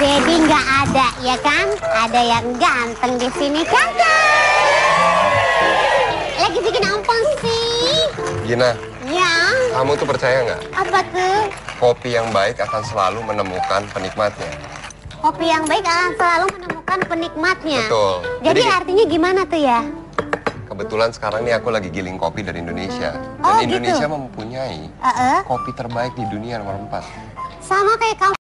Jadi nggak ada, ya kan? Ada yang ganteng di sini, Kakak. Lagi bikin apa sih? Gina, Ya. kamu tuh percaya nggak? Apa tuh? Kopi yang baik akan selalu menemukan penikmatnya. Kopi yang baik akan selalu menemukan penikmatnya. Betul. Jadi artinya gimana tuh ya? Kebetulan sekarang nih aku lagi giling kopi dari Indonesia. Dan Oh, gitu? Indonesia mempunyai kopi terbaik di dunia nomor 4. Sama kayak kamu.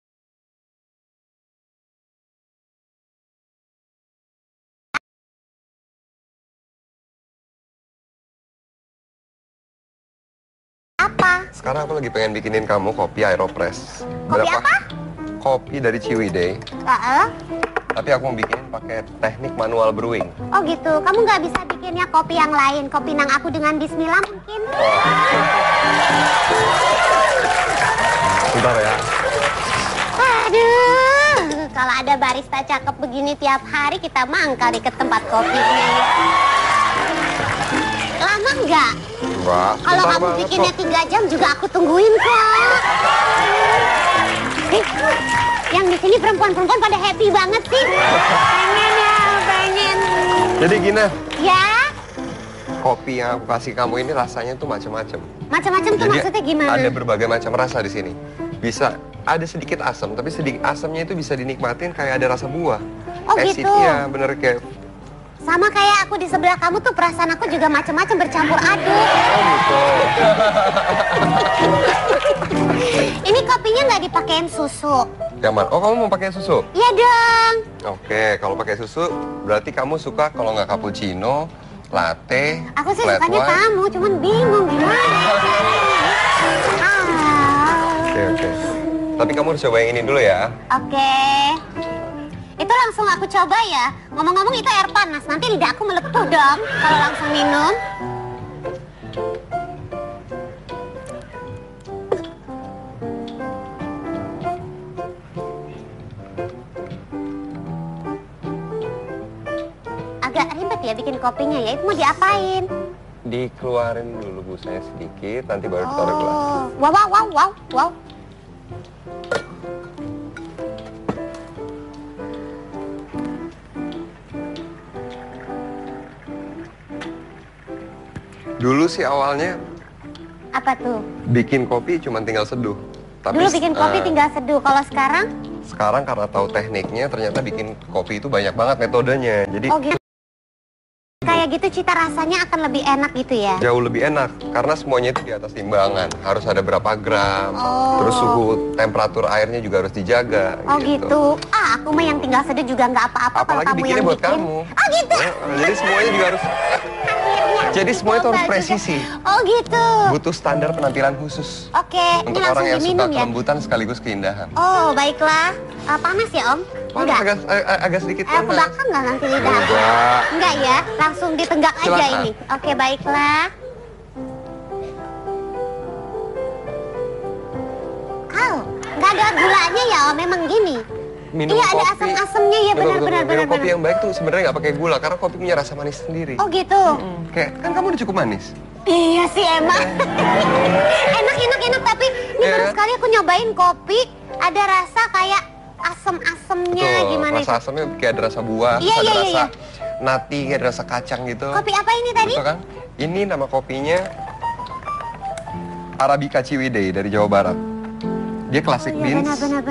Apa? Sekarang aku lagi pengen bikinin kamu kopi Aeropress. Kopi apa? Kopi dari Ciwidey. Tapi aku mau bikinin pakai teknik manual brewing. Oh gitu, kamu nggak bisa bikinnya kopi yang lain, kopi nang aku dengan bismillah mungkin? Bentar ya. Aduh, kalau ada barista cakep begini tiap hari kita mangkal di ke tempat kopinya ya. Lama nggak? Enggak. Kalau kamu bikinnya 3 jam juga aku tungguin kok. Yang di sini perempuan-perempuan pada happy banget sih. Pengen ya, pengen. Jadi Gina, Ya, kopi yang aku kasih kamu ini rasanya tuh macam-macam. macam-macam tuh Jadi maksudnya gimana? ada berbagai macam rasa di sini. Bisa ada sedikit asam, tapi sedikit asamnya itu bisa dinikmatin kayak ada rasa buah. Oh, gitu. Acidnya bener kayak. Sama kayak aku di sebelah kamu tuh perasaan aku juga macam-macam bercampur aduk. Oh gitu. Ini kopinya nggak dipakein susu. Nyaman. Oh, kamu mau pakai susu? Iya dong. Oke, kalau pakai susu berarti kamu suka kalau nggak cappuccino, latte, Aku sih flat sukanya white. kamu, cuman bingung gimana. Oke. Tapi kamu harus coba yang ini dulu ya. Oke. Itu langsung aku coba ya. Ngomong-ngomong itu air panas, nanti lidah aku melepuh dong kalau langsung minum. Agak ribet ya bikin kopinya ya, itu mau diapain? Dikeluarin dulu busanya sedikit, nanti baru ditaruh gelas. Wow, wow, wow, wow, wow. Dulu sih awalnya Apa tuh? bikin kopi cuma tinggal seduh. Dulu bikin kopi tinggal seduh, kalau sekarang? Sekarang karena tahu tekniknya, ternyata bikin kopi itu banyak banget metodenya. Jadi Oh gitu. Kayak gitu cita rasanya akan lebih enak gitu ya? jauh lebih enak karena semuanya itu di atas timbangan. Harus ada berapa gram, terus suhu temperatur airnya juga harus dijaga. Oh gitu. Ah, aku mah yang tinggal seduh juga nggak apa-apa kalau Apalagi kamu bikinnya yang buat bikin. kamu. Oh gitu. Jadi semuanya juga harus. Jadi semua itu harus Coba juga. presisi. Oh gitu. Butuh standar penampilan khusus. Oke, ini Untuk langsung orang yang suka diminum ya? kelembutan sekaligus keindahan. Oh baiklah. Panas ya Om? Panas, Enggak. agak sedikit Ke panas. belakang nggak nanti lidah aku? Enggak. Enggak ya? Langsung ditenggak aja Silakan. ini. Oke baiklah. Oh, nggak ada gulanya ya Om? Memang gini? Minum Iya, ada kopi. asam-asamnya ya, Betul, benar-benar. Minum kopi yang baik tuh sebenarnya nggak pakai gula karena kopi punya rasa manis sendiri. Oh gitu? Kayak kan kamu udah cukup manis. Iya sih emang. Enak, tapi ini Iya. baru sekali aku nyobain kopi ada rasa kayak asem-asemnya gimana rasa itu? asamnya kayak ada rasa buah, Iya, ada iya, rasa iya. nati, kayak ada rasa kacang gitu. Kopi apa ini tadi? Betul kan? Ini nama kopinya Arabica Ciwidey dari Jawa Barat. Dia classic Iya beans. benar.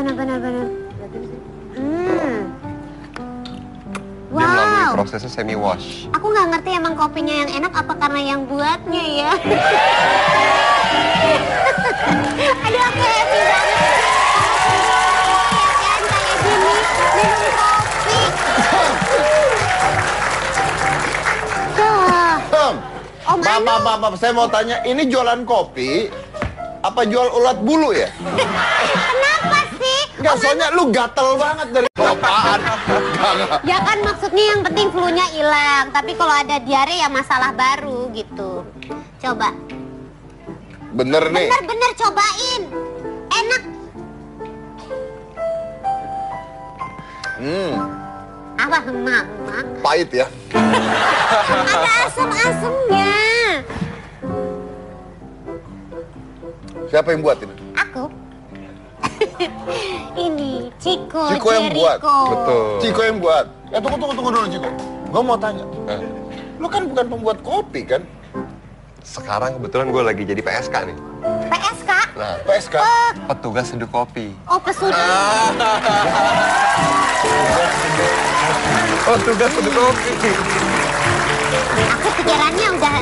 Dia melalui Wow. prosesnya semi wash. Aku nggak ngerti emang kopinya yang enak apa karena yang buatnya ya. Aduh aku happy banget. Ya kan kayak gini minum kopi. Om Anu. Maaf, saya mau tanya, ini jualan kopi apa jual ulat bulu ya? Kenapa sih? Enggak, soalnya lu gatel banget dari apaan? Ya kan maksudnya yang penting flu-nya hilang. Tapi kalau ada diare ya masalah baru gitu. Coba. Bener nih. Bener cobain. Enak. Apa emak? Pahit ya. Ada asam-asamnya. Siapa yang buat ini? Aku. ini Chico, Chico yang buat? Betul. Ciko yang buat. Tunggu dulu Ciko. Gue mau tanya. Eh, Lu kan bukan pembuat kopi kan? Sekarang kebetulan gue lagi jadi PSK nih. PSK? Nah, PSK? petugas seduh kopi. Oh, pesugihan. Oh, tugas seduh kopi. Aku pikirannya udah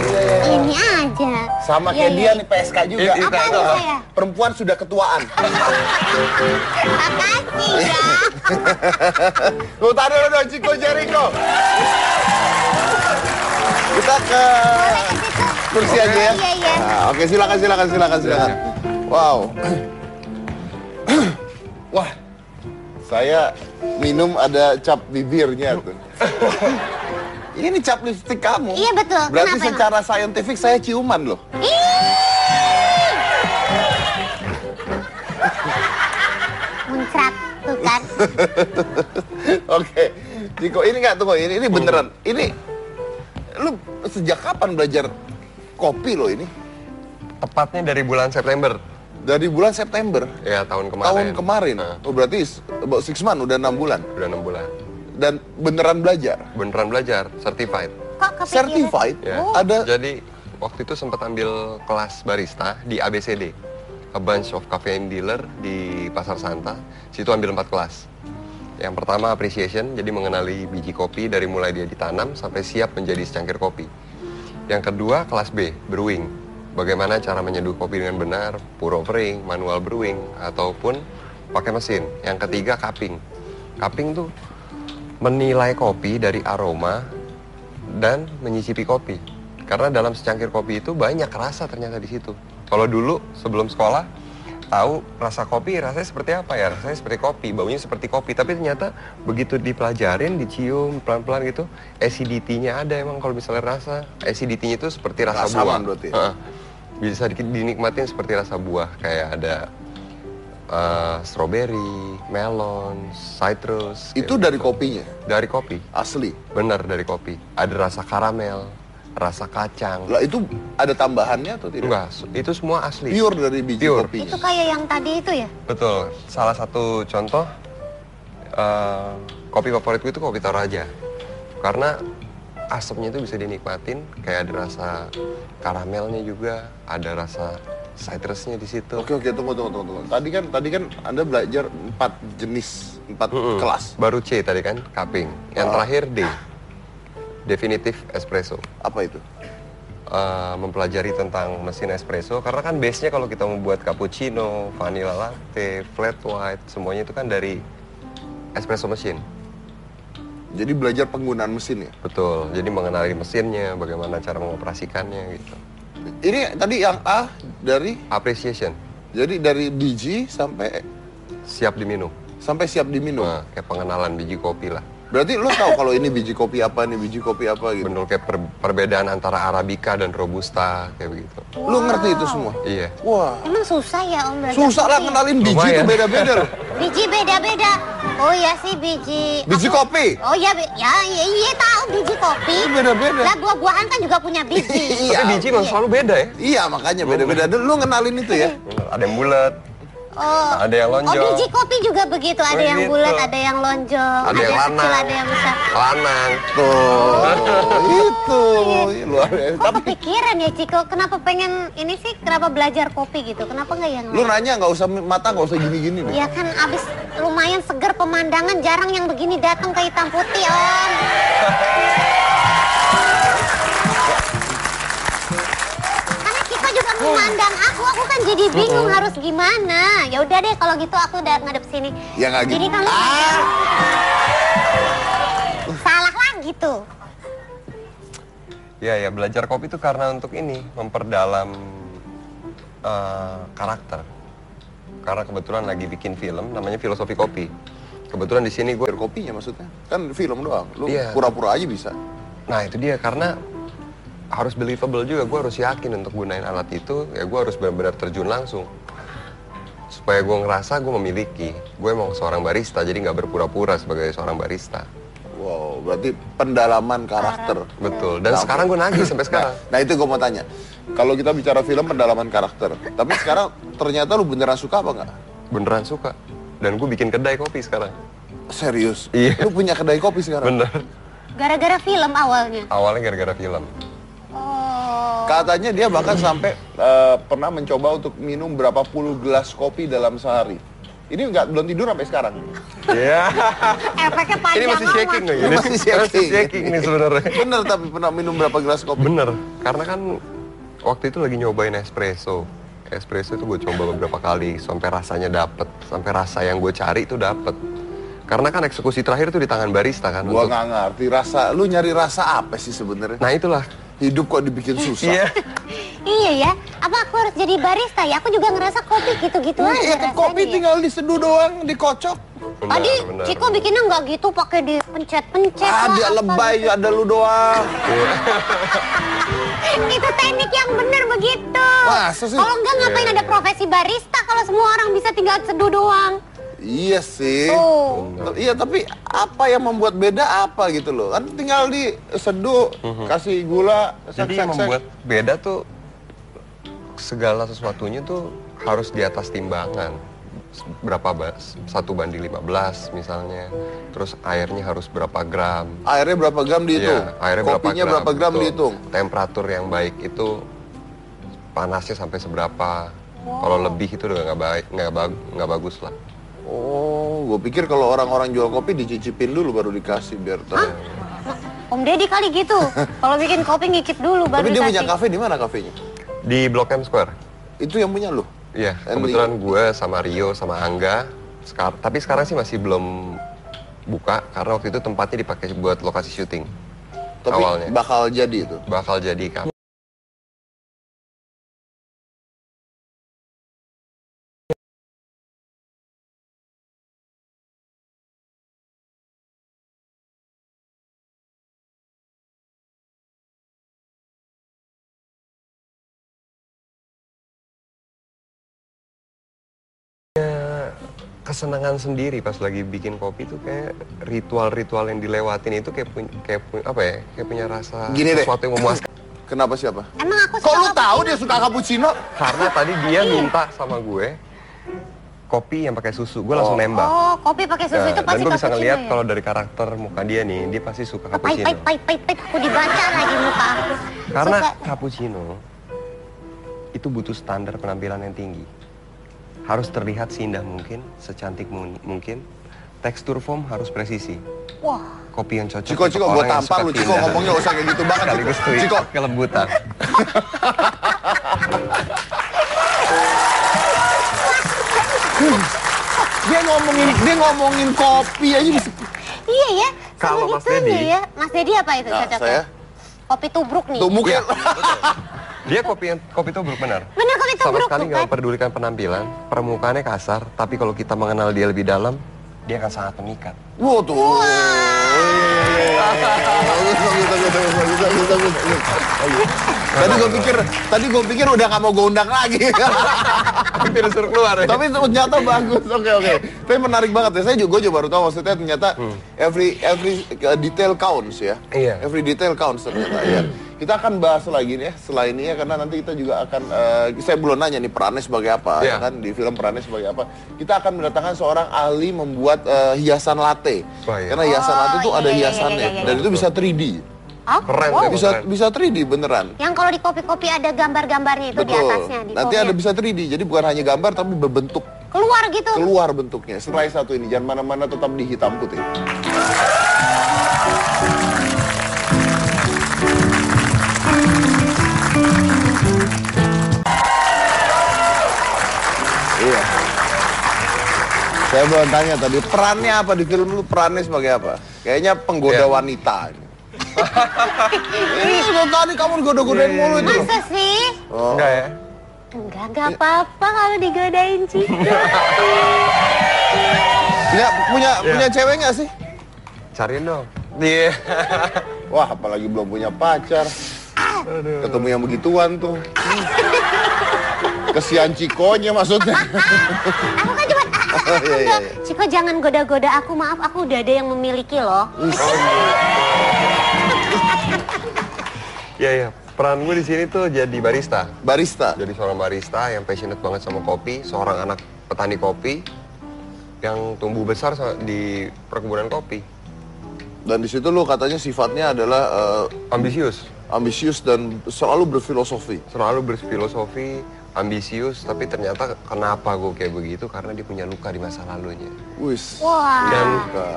ini aja. Sama kayak dia nih PSK juga. Itu, Apa itu. saya? Perempuan sudah ketuaan. Makasih ya. Lu tahan dulu dong, Ciko Jericho. Kita ke Boleh ke situ? kursi aja ya. Iya, iya. Nah, oke, silakan. Wow. Wah, saya minum ada cap bibirnya tuh. Ini cap lipstik kamu. Iya, betul. Berarti Kenapa, secara saintifik saya ciuman loh. Ih! Muncrat tuh kan. Oke, Ciko, ini nggak tunggu, ini beneran. Ini lu sejak kapan belajar kopi lo ini? Tepatnya dari bulan September. Dari bulan September Ya, tahun kemarin. tahun kemarin. Nah, Oh, berarti about 6 months, udah 6 bulan. udah 6 bulan. Dan beneran belajar. Beneran belajar, certified. Kok kepikiran? Certified? Ya. Oh. Ada Jadi waktu itu sempat ambil kelas barista di ABCD, A Bunch of Caffeine Dealer di Pasar Santa. Situ ambil 4 kelas. Yang pertama appreciation, jadi mengenali biji kopi dari mulai dia ditanam sampai siap menjadi secangkir kopi. Yang kedua kelas B, brewing. Bagaimana cara menyeduh kopi dengan benar, pour overing, manual brewing, ataupun pakai mesin. Yang ketiga cupping. Cupping tuh menilai kopi dari aroma dan menyicipi kopi. Karena dalam secangkir kopi itu banyak rasa ternyata di situ. Kalau dulu sebelum sekolah tahu rasa kopi rasanya seperti apa ya? Rasanya seperti kopi, baunya seperti kopi. Tapi ternyata begitu dipelajarin, dicium pelan-pelan gitu, acidity-nya ada emang kalau misalnya rasa. Acidity-nya itu seperti rasa buah. Rasaman berarti. Heeh. Bisa dinikmatin seperti rasa buah, kayak ada strawberry, melon, citrus. itu kayak dari gitu. kopinya, Dari kopi. asli. Benar dari kopi. Ada rasa karamel, rasa kacang. Lah itu ada tambahannya atau tidak? Enggak, itu semua asli. Pure dari biji Pure. kopinya. Itu kayak yang tadi itu ya? Betul. Salah satu contoh kopi favoritku itu kopi Toraja. Karena asapnya itu bisa dinikmatin, kayak ada rasa karamelnya juga, ada rasa citrusnya di situ. Oke, tunggu. Tadi kan Anda belajar 4 jenis, 4 kelas. Baru C tadi kan, cupping. Yang terakhir D, definitive espresso. Apa itu? Mempelajari tentang mesin espresso, karena kan base-nya kalau kita membuat cappuccino, vanilla latte, flat white, semuanya itu kan dari espresso machine. Jadi belajar penggunaan mesin ya? Betul, jadi mengenali mesinnya, bagaimana cara mengoperasikannya gitu. Ini tadi yang A dari, Appreciation, jadi dari biji sampai siap diminum. siap diminum. Nah, kayak pengenalan biji kopi lah. Berarti lo tahu kalau ini biji kopi apa, ini biji kopi apa gitu. Bener kayak perbedaan antara Arabica dan Robusta, kayak begitu. Lo ngerti itu semua? Iya. Wah, Emang susah ya Om belajar susah lah kopi? kenalin biji itu Lumayan. beda-beda loh. Biji beda-beda. Oh iya sih biji. Biji kopi? Oh iya, iya tahu biji kopi. Itu beda-beda. Lah buah-buahan kan juga punya biji. Tapi biji memang selalu beda ya. Iya, makanya beda-beda. Dan lo ngenalin itu ya? Bener, ada yang bulat, Oh. ada yang lonjong. Oh biji kopi juga begitu. Ada yang Begitu. bulat, ada yang lonjong, Ada yang kecil, lanang. ada yang besar. Lanang. Tuh, itu. Luar biasa. Kok kepikiran ya Ciko? Kenapa pengen ini sih? Kenapa belajar kopi gitu? Kenapa nggak yang Lu lain? nanya nggak usah mata, nggak usah gini-gini deh. Ya kan abis lumayan seger pemandangan, jarang yang begini datang ke hitam putih Om. Karena Ciko juga memandang aku kan jadi bingung harus gimana. Ya udah deh kalau gitu aku udah ngadep sini. Ya nggak gitu. Jadi kamu salah lagi tuh. Ya belajar kopi itu karena untuk ini memperdalam karakter. Karena kebetulan lagi bikin film namanya Filosofi Kopi. Kebetulan di sini gue. Biar kopinya maksudnya. Kan film doang. Lu Iya. pura-pura aja bisa. Nah itu dia, karena harus believable juga. Gue harus yakin untuk gunain alat itu. Ya gue harus benar-benar terjun langsung. Supaya gue ngerasa gue memiliki. Gue emang seorang barista, jadi nggak berpura-pura sebagai seorang barista. Wow, berarti pendalaman karakter. Betul. Dan Nah, sekarang gue nagih sampai sekarang. Nah itu gue mau tanya. Kalau kita bicara film pendalaman karakter, tapi sekarang ternyata lu beneran suka apa nggak? Beneran suka. Dan gue bikin kedai kopi sekarang. Serius? Iya. Lu punya kedai kopi sekarang? Bener. Gara-gara film awalnya. Awalnya gara-gara film. Oh. Katanya dia bahkan sampai pernah mencoba untuk minum berapa puluh gelas kopi dalam sehari. Ini belum tidur sampai sekarang. Iya. Efeknya panjang Ini masih shaking amat. loh. Ini Masih shaking. shaking nih sebenarnya. Bener, tapi pernah minum berapa gelas kopi? Bener. Karena kan waktu itu lagi nyobain espresso. Espresso itu gue coba beberapa kali sampai rasanya dapet, sampai rasa yang gue cari itu dapet. Karena kan eksekusi terakhir itu di tangan barista kan. Gua nggak ngerti rasa. Lu nyari rasa apa sih sebenarnya? Nah itulah. Hidup kok dibikin susah. Iya. Iya ya, apa aku harus jadi barista ya? Aku juga ngerasa kopi gitu-gitu aja Iya, rasanya kopi ya. tinggal diseduh doang, dikocok. Tadi Ciko bikinnya nggak gitu, pakai dipencet-pencet. Ah, lah, dia apa lebay, gitu. ada lu doang. Itu teknik yang bener begitu. Masa sih? Kalau enggak ngapain ada profesi barista kalau semua orang bisa tinggal seduh doang. Iya sih. Oh. Iya, tapi apa yang membuat beda apa gitu loh? Kan tinggal diseduh, kasih gula, Jadi yang membuat beda tuh segala sesuatunya tuh harus di atas timbangan. Berapa 1:15 misalnya. Terus airnya harus berapa gram. Airnya berapa gram dihitung? Iya, airnya Kopinya berapa gram betul. dihitung? Temperatur yang baik itu panasnya sampai seberapa. Kalau lebih itu udah nggak bagus lah. Oh, gue pikir kalau orang-orang jual kopi dicicipin dulu baru dikasih biar tahu. Om Deddy kali gitu. Kalau bikin kopi ngicip dulu baru Tapi dia punya dikasih. kafe di mana kafenya? Di Blok M Square. Itu yang punya lu? Iya, Andy. kebetulan gue sama Rio sama Angga. Tapi sekarang sih masih belum buka karena waktu itu tempatnya dipakai buat lokasi syuting. Tapi Awalnya. bakal jadi itu. Bakal jadi kafe. Kesenangan sendiri pas lagi bikin kopi tuh kayak ritual-ritual yang dilewatin itu kayak punya rasa Gini deh. sesuatu yang memuaskan. Kenapa siapa? Emang aku Kok suka lu kopi? tahu dia suka cappuccino? Karena tadi dia minta sama gue kopi yang pakai susu, gue langsung nembak. Oh, kopi pakai susu Nah, itu dan pasti gue bisa cappuccino ngeliat ya? kalau dari karakter muka dia nih, dia pasti suka Pahit, cappuccino. pahit. Aku dibaca lagi muka aku. Karena Suka. cappuccino itu butuh standar penampilan yang tinggi. Harus terlihat seindah mungkin, secantik mungkin. Tekstur foam harus presisi. Wah, Kopi yang cocok Ciko, untuk gue orang yang tampar suka lu. Ciko keindahan. ngomongnya usah kayak gitu banget. Sekaligus Ciko. kelembutan. Dia ngomongin kopi aja bisa. iya ya. Kalau Mas segitunya Deddy- ya. Mas Deddy apa itu Nah, cocoknya? saya Kopi tubruk nih. tumbuk ya. Dia kopi tubruk benar. Bener kopi Sama tubruk sekali tuh nggak kan? memperdulikan penampilan, permukaannya kasar, tapi kalau kita mengenal dia lebih dalam, dia akan sangat memikat. Wow tuh. Tadi gue pikir udah nggak mau gue undang lagi. Hampir suruh keluar ya. Tapi ternyata bagus. Oke. Tapi menarik banget ya. Gue juga baru tahu maksudnya ternyata every detail counts ya. Iya. Every detail counts ternyata ya. Kita akan bahas lagi nih ya selain ini ya karena nanti kita juga akan saya belum nanya nih perannya sebagai apa ya Iya. kan di film perannya sebagai apa. Kita akan mendatangkan seorang ahli membuat hiasan latte. Wah, iya. Karena hiasan latte itu ada iya, hiasannya iya. dan itu bisa 3D. Oh, Keren wow. tuh. Bisa 3D beneran. Yang kalau di kopi-kopi ada gambar-gambarnya itu di Betul. atasnya. Di Nanti foamnya. ada bisa 3D. Jadi bukan hanya gambar tapi berbentuk Keluar gitu. keluar bentuknya. Setelah satu ini jangan mana-mana tetap di hitam putih. Iya. Saya belum tanya tadi perannya apa di film lu, perannya sebagai apa? Kayaknya penggoda Iya. wanita. Ini sudah tadi kamu goda-godain mulu itu. Masa sih? Oh. Enggak ya? Enggak apa-apa kalau digodain Ciko. Punya cewek nggak sih? Cariin dong. Iya. Wah, apalagi belum punya pacar. Ketemu yang begituan tuh. Kesian Cikonya maksudnya. Aku kan cuma Iya, iya, iya. Ciko jangan goda-goda aku, maaf aku udah ada yang memiliki loh. Iya, iya. Peran gue di sini tuh jadi barista. Barista. Jadi seorang barista yang passionate banget sama kopi, seorang anak petani kopi. yang tumbuh besar di perkebunan kopi. Dan di situ lu katanya sifatnya adalah ambisius dan selalu berfilosofi. Selalu berfilosofi, ambisius, tapi ternyata kenapa gue kayak begitu? Karena dia punya luka di masa lalunya. Wis. Wah. Dan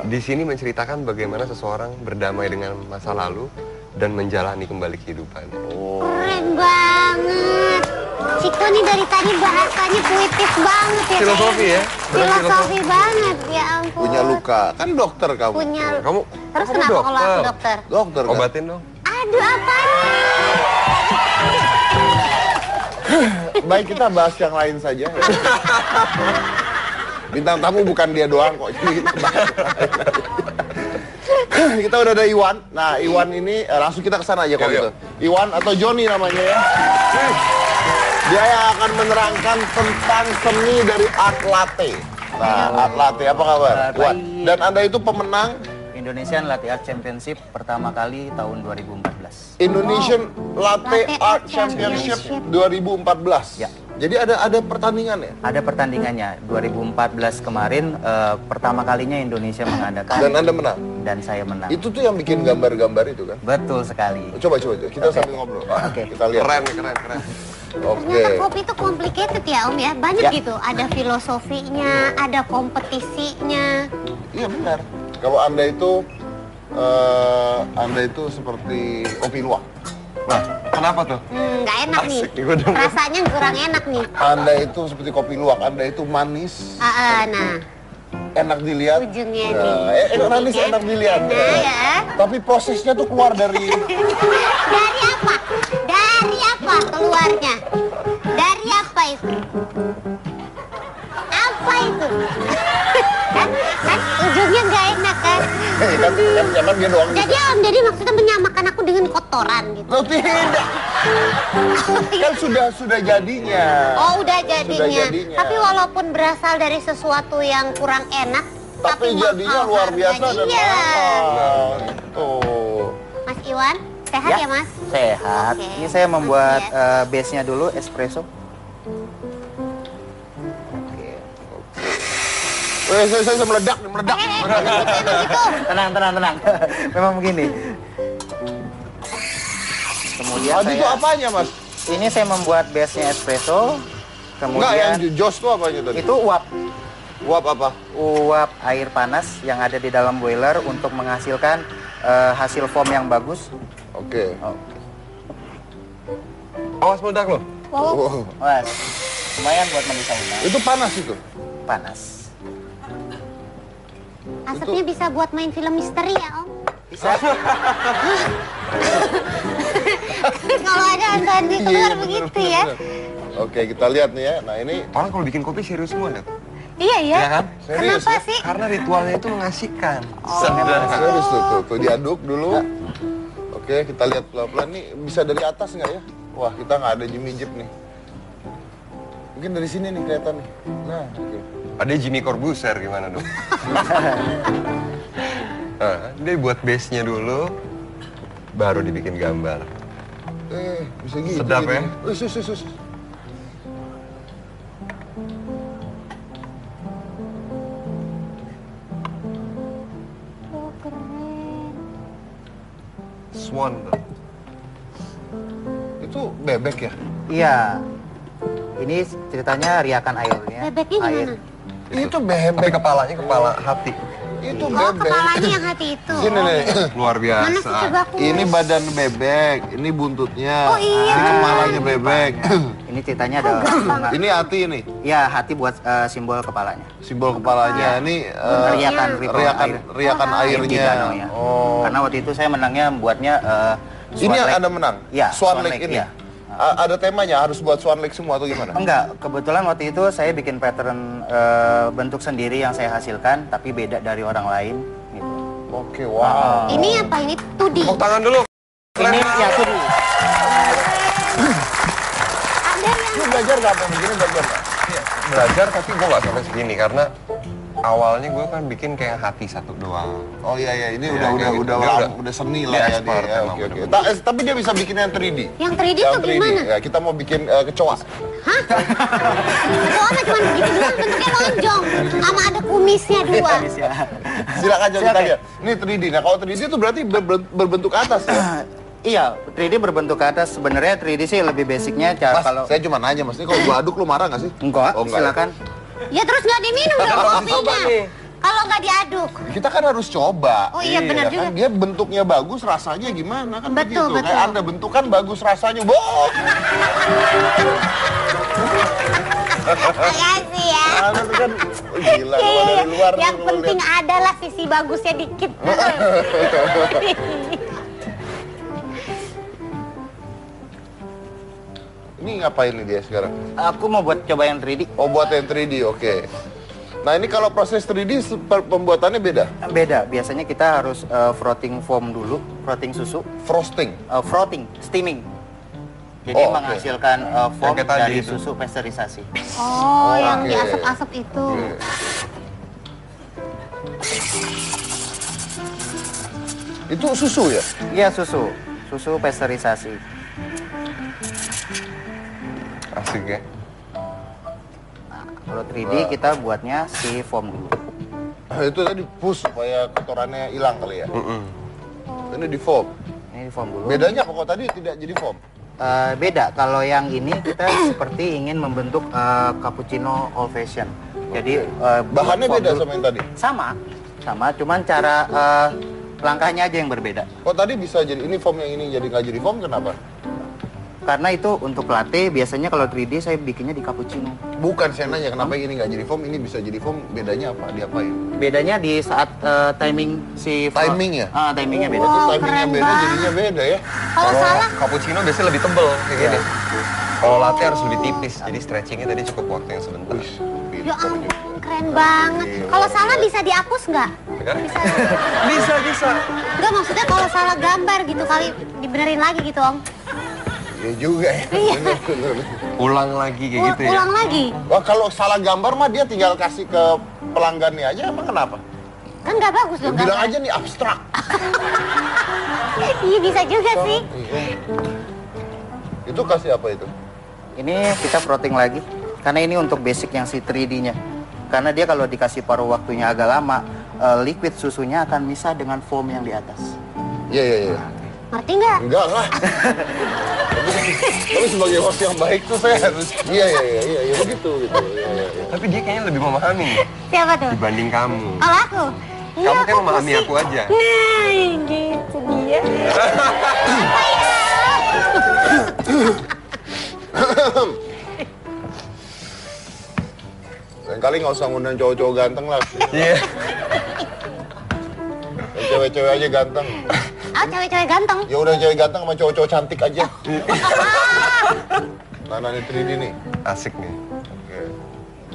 di sini menceritakan bagaimana seseorang berdamai dengan masa lalu dan menjalani kembali kehidupan. Keren banget. Ciko nih dari tadi bahasanya puitis banget ya. Filosofi ya? Filosofi banget, ya ampun. Punya luka. Kan dokter kamu. Punya. Kamu Terus kamu kenapa kalau aku dokter? Dokter kan? Obatin dong. Aduh, apanya? Baik, kita bahas yang lain saja. Bintang tamu bukan dia doang kok. Jadi kita bahas. Kita udah ada Iwan. Nah, Iwan ini langsung kita ke sana aja kalau Yuk, gitu. Iwan atau Joni namanya ya. Dia yang akan menerangkan tentang seni dari art latte. Nah, art latte apa kabar? Iwan. Dan Anda itu pemenang Indonesian Latte Art Championship pertama kali tahun 2014. Indonesian Latte Latte Art Art Championship Championship 2014. Ya. Jadi ada pertandingan ya? Ada pertandingannya. 2014 kemarin pertama kalinya Indonesia mengadakan. Dan Anda menang? Dan saya menang. Itu tuh yang bikin gambar-gambar itu kan? Betul sekali. Coba kita sambil ngobrol. Oke. Kita lihat. Keren. Oke. Ternyata kopi itu complicated ya Om ya. Banyak Ya. gitu. Ada filosofinya, ada kompetisinya. Iya benar. Kalau Anda itu seperti kopi luwak. Nah, kenapa tuh? Nggak enak nih. Asik nih, gua denger. Rasanya kurang enak nih. Anda itu seperti kopi luwak. Anda itu manis, Nah, enak dilihat. ujungnya Nah, nih. manis enak dilihat. Nah ya. Tapi prosesnya tuh keluar dari Dari apa? Dari apa keluarnya? Dari apa itu? Apa itu? kan ujungnya nggak enak kan? kan dia doang. Jadi Om, jadi maksudnya menyamakan aku dengan kotoran gitu. Loh, tidak. Kan sudah jadinya. Oh, udah jadinya. jadinya. Tapi walaupun berasal dari sesuatu yang kurang enak, Tapi jadinya mahal luar biasa harganya. dan Iya. mahal. Tuh. Mas Iwan, sehat ya, Mas? Sehat. Oke. Ini saya membuat Makasih base-nya dulu espresso. Saya meledak. Emang gitu. Tenang. Memang begini. Kemudian Tadi itu apanya, Mas? ini saya membuat base-nya espresso. Enggak, yang Kemudian jos tuh apanya tadi? itu uap Uap apa? uap air panas yang ada di dalam boiler untuk menghasilkan hasil foam yang bagus. Oke. Awas meledak loh. Wow, Wow. Wah, lumayan buat mandi sauna. Itu panas itu. Panas. asapnya bisa buat main film misteri ya, Om? Bisa. Kalau ada hantu-hantu keluar Iya, begitu ya. Oke, kita lihat nih ya. Nah, ini Orang kalau bikin kopi serius semua deh. Iya ya. Iya kan? Serius, Kenapa ya? sih? Karena ritualnya itu mengasihkan. serius tuh diaduk dulu. Oke, kita lihat pelan-pelan nih. Bisa dari atas nggak ya? Wah, kita nggak ada jimmy-jip nih. Mungkin dari sini nih kelihatan nih. Nah, oke. Ada Jimmy Corbuzier gimana dong? Nah, dia buat base-nya dulu, baru dibikin gambar. Bisa gitu. Sedap gini. ya? Sus. Oh, keren. Swan tuh. Itu bebek ya? Iya. Ini ceritanya riakan airnya. Bebeknya gimana? Itu Tapi bebek. kepalanya kepala hati. Itu Oh, bebek. kepalanya yang hati itu. Sini nih. Luar Mana sih biasa. coba aku? Ini badan bebek, ini buntutnya. Oh, iya. Ini kepalanya bebek. Ini ceritanya ada bunga. Ini hati ini, Ya, hati buat simbol kepalanya. simbol kepalanya. Ini Riakan ripple air. riakan Inti airnya. danau ya. Oh. Karena waktu itu saya menangnya buatnya Ini Swan yang Lake. Anda menang? Iya, Swan Swan Lake Lake, ini? iya. Ada temanya, harus buat Swan Lake semua atau gimana? Enggak, kebetulan waktu itu saya bikin pattern bentuk sendiri yang saya hasilkan, tapi beda dari orang lain. Gitu. Oke, wow. Ini apa? Ini 2D. Tepuk tangan dulu. Ini ya tuh. Ada yang Lu belajar nggak apa begini belajar nggak? Belajar tapi gue gak sampai segini karena awalnya gue kan bikin kayak hati satu doang. Oh iya iya, ini Ya, kayak gitu. Dia udah seni dia lah ya dia. expert Ya, emang, oke oke. bener-bener. Tapi dia bisa bikin yang 3D. Yang 3D Yang tuh gimana? Ya, kita mau bikin kecoa. Hah? Kecoa mah cuma begitu doang, bentuknya lonjong. Sama ada kumisnya 2. Silakan coba kita Silakan. lihat. Ini 3D. Nah, kalau 3D itu berarti berbentuk atas ya. Iya, 3D berbentuk ke atas. Sebenarnya 3D sih lebih basicnya cara Mas, kalau saya cuma nanya, Mas. Ini kalau gua aduk lu marah nggak sih? enggak, Oh, enggak. silakan. Ya terus nggak diminum dong Coba kopinya. nih. Kalau nggak diaduk. Kita kan harus coba. Oh iya, benar juga. Kan dia bentuknya bagus, rasanya gimana kan Betul, begitu. betul. Kayak Anda bentukan bagus rasanya, boh. Makasih ya. Anda tuh kan oh, gila kalau dari luar Yang nih, lu penting lihat. adalah sisi bagusnya dikit. Ini ngapain nih dia sekarang? Aku mau buat coba yang 3D. Oh, buat yang 3D, oke. Nah, ini kalau proses 3D pembuatannya beda. Beda, biasanya kita harus frotting foam dulu, frotting susu, Frosting. frotting, steaming. Jadi Oh, oke. menghasilkan foam Yang kayak tadi dari itu. susu pasteurisasi. Oh, yang Oke. di asap-asap itu. Itu susu ya? Iya, susu pasteurisasi. Asik ya. Kalau 3D kita buatnya si foam dulu. Itu tadi push supaya kotorannya hilang kali ya. Mm-mm. Ini di foam. Ini foam dulu. Bedanya apa kok tadi tidak jadi foam? Beda, kalau yang ini kita seperti ingin membentuk cappuccino old fashion. Jadi Bahannya foam beda dulu. sama yang tadi. Sama, cuman cara langkahnya aja yang berbeda. Kok tadi bisa jadi ini foam, yang ini jadi nggak jadi foam, kenapa? Karena itu untuk latte biasanya kalau 3D saya bikinnya di cappuccino. Bukan, saya nanya kenapa ini nggak jadi foam, ini bisa jadi foam, bedanya apa? Diapain? Bedanya di saat timing si Timing ya? Timingnya beda. Itu Wow, timingnya keren beda, banget. jadinya beda ya. Kalau salah, cappuccino biasanya lebih tebel kayak gini. Kalau latte harus lebih tipis, jadi stretchingnya tadi cukup waktu yang sebentar. ya ampun, keren banget. Kalau salah bisa dihapus nggak? Kan? Bisa. Enggak, maksudnya kalau salah gambar gitu kali dibenerin lagi gitu, Om. Ya juga ya. Iya. Bener. Ulang lagi kayak gitu ya. Ulang lagi. Wah, kalau salah gambar mah dia tinggal kasih ke pelanggannya aja, emang kenapa? Kan nggak bagus Ya, dong bilang gambar. aja nih abstrak. Iya, bisa juga sih. Iya. Itu kasih apa itu? Ini kita frotting lagi. Karena ini untuk basic yang si 3D-nya. Karena dia kalau dikasih paruh waktunya agak lama, liquid susunya akan misah dengan foam yang di atas. Iya. Ngerti nggak? Enggak lah. Tapi sebagai host yang baik tuh saya harus iya begitu gitu. Iya. Tapi dia kayaknya lebih memahami Siapa tuh? dibanding kamu. Kalau aku? Iya, Kamu kan aku memahami pusing. aku aja. Nah, gitu dia. Apa ya? Lain kali nggak usah ngundang cowok-cowok ganteng lah. Iya. Cewek-cewek aja ganteng. Ah, cewek-cewek ganteng. Ya udah cewek ganteng sama cowok-cowok cantik aja. Nah, ini 3D nih. Asik nih. Oke.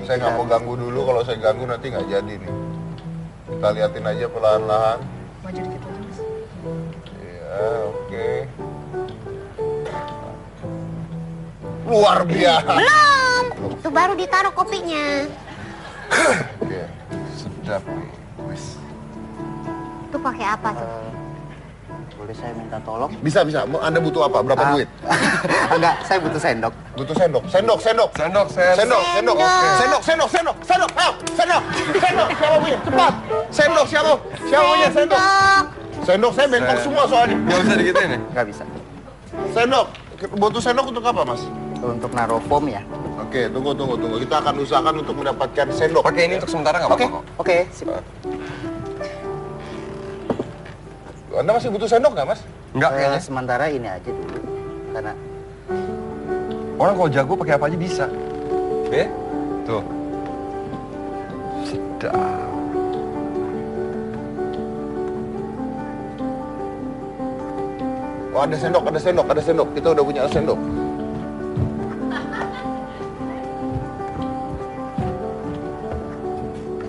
Saya nggak mau ganggu dulu, kalau saya ganggu nanti nggak jadi nih. Kita liatin aja perlahan-lahan. Maju dikit lagi, Mas. Iya, oke. Luar biasa. Belum. Itu baru ditaruh kopinya. Oke. Sedap nih. Wis. Itu pakai apa tuh? Boleh saya minta tolong? Bisa. Anda butuh apa? Berapa duit? Enggak, saya butuh sendok. Butuh sendok. Sendok. Sendok. Sendok. Ayo, sendok. Siapa punya? Cepat. Sendok siapa? Siapa punya sendok? Sendok saya bengkok semua soalnya. Gak usah digituin ya? Nggak bisa. Sendok. Butuh sendok untuk apa, Mas? Untuk naruh foam ya? Oke, tunggu. Kita akan usahakan untuk mendapatkan sendok. Pakai ini untuk sementara nggak Oke, apa-apa kok. oke. Sip. Anda masih butuh sendok nggak, Mas? Enggak kayaknya. Sementara ini aja dulu. Karena Orang kalau jago pakai apa aja bisa. Ya? Tuh. Sedap. Oh, ada sendok. Kita udah punya sendok.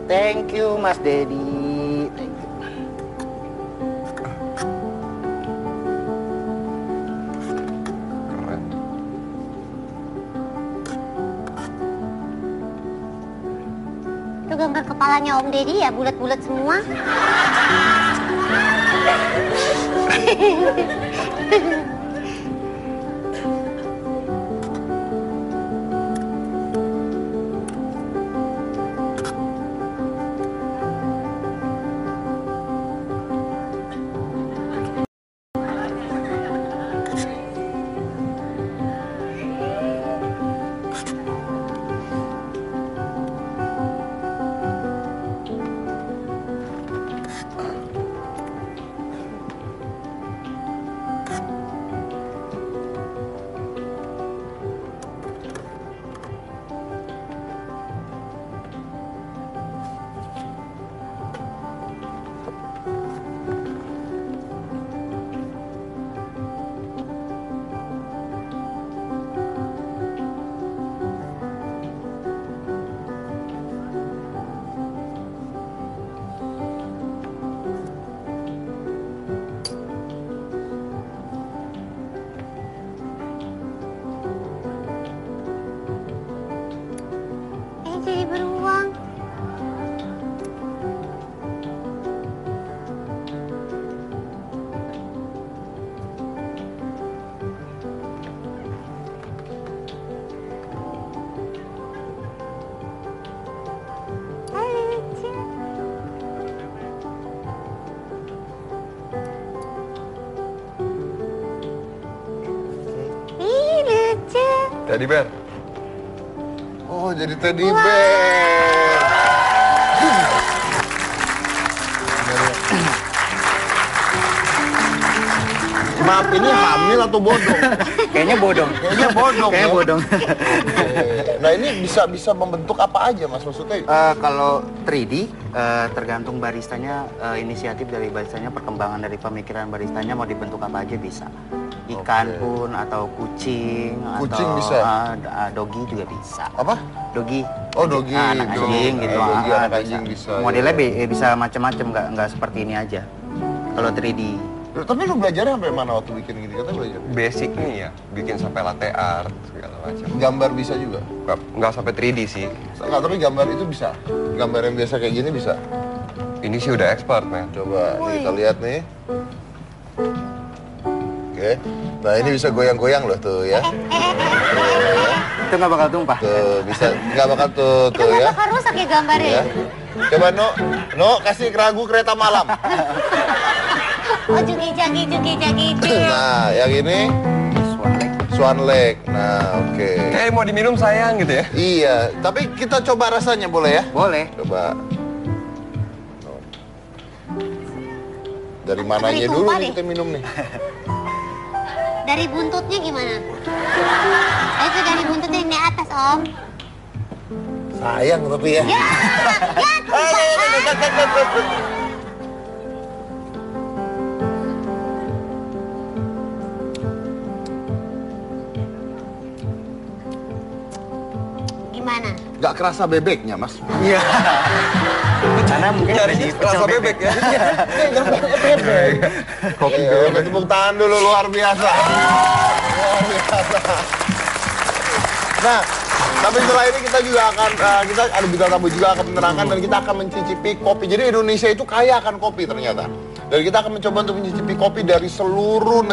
thank you Mas Dedi. Thank you. Keren. Itu gambar kepalanya Om Deddy ya, bulat-bulat semua. Jadi beruang. Lucu. Ih, lucu. Teddy bear. Oh, jadi teddy bear. Maaf, ini hamil atau bodong? Kayaknya bodong. Kayaknya bodong. Kayaknya ya? bodong. Nah, ini bisa membentuk apa aja, Mas? Maksudnya? Kalau 3D tergantung baristanya, inisiatif dari baristanya, perkembangan dari pemikiran baristanya mau dibentuk apa aja bisa. Ikan Oke. pun atau kucing, Kucing atau bisa? Doggy juga bisa. Apa? Doggy. Oh, doggy. Anak anjing gitu. Doggy, ah, anak anjing bisa. Modelnya Ya. bisa macam-macam, nggak seperti ini aja. Kalau 3D. Tapi lu belajarnya sampai mana waktu bikin gini? Katanya belajar. Basic nih ya, bikin sampai latte art segala macam. Gambar bisa juga? Nggak sampai 3D sih. Enggak, tapi gambar itu bisa. Gambar yang biasa kayak gini bisa. Ini sih udah expert, men. Coba nih, kita lihat nih. Oke. Nah, ini bisa goyang-goyang loh tuh ya. Itu nggak bakal tumpah. Tuh, bisa nggak bakal tuh Itu tuh nggak ya. bakal rusak ya gambarnya. Ya. Coba No kasih keragu kereta malam. Oh, jugi-jagi. Nah, yang ini Swan Lake. Nah, oke. Kayak mau diminum sayang gitu ya. Iya, tapi kita coba rasanya boleh ya? Boleh. Coba. Dari mananya Dari dulu tumpah nih deh. kita minum nih? Dari buntutnya gimana? Itu dari buntutnya yang di atas, Om. Sayang tapi ya. Ya, tumpah. Gimana? Gak kerasa bebeknya, Mas. Iya. Karena mungkin Nyarinya jadi rasa pecel bebek ya. Kopi bebek. Tepuk tangan dulu, luar biasa. Luar biasa. Nah, tapi setelah ini kita juga akan, kita ada bintang tamu juga akan menerangkan dan kita akan mencicipi kopi. Jadi Indonesia itu kaya akan kopi ternyata. Dan kita akan mencoba untuk mencicipi kopi dari seluruh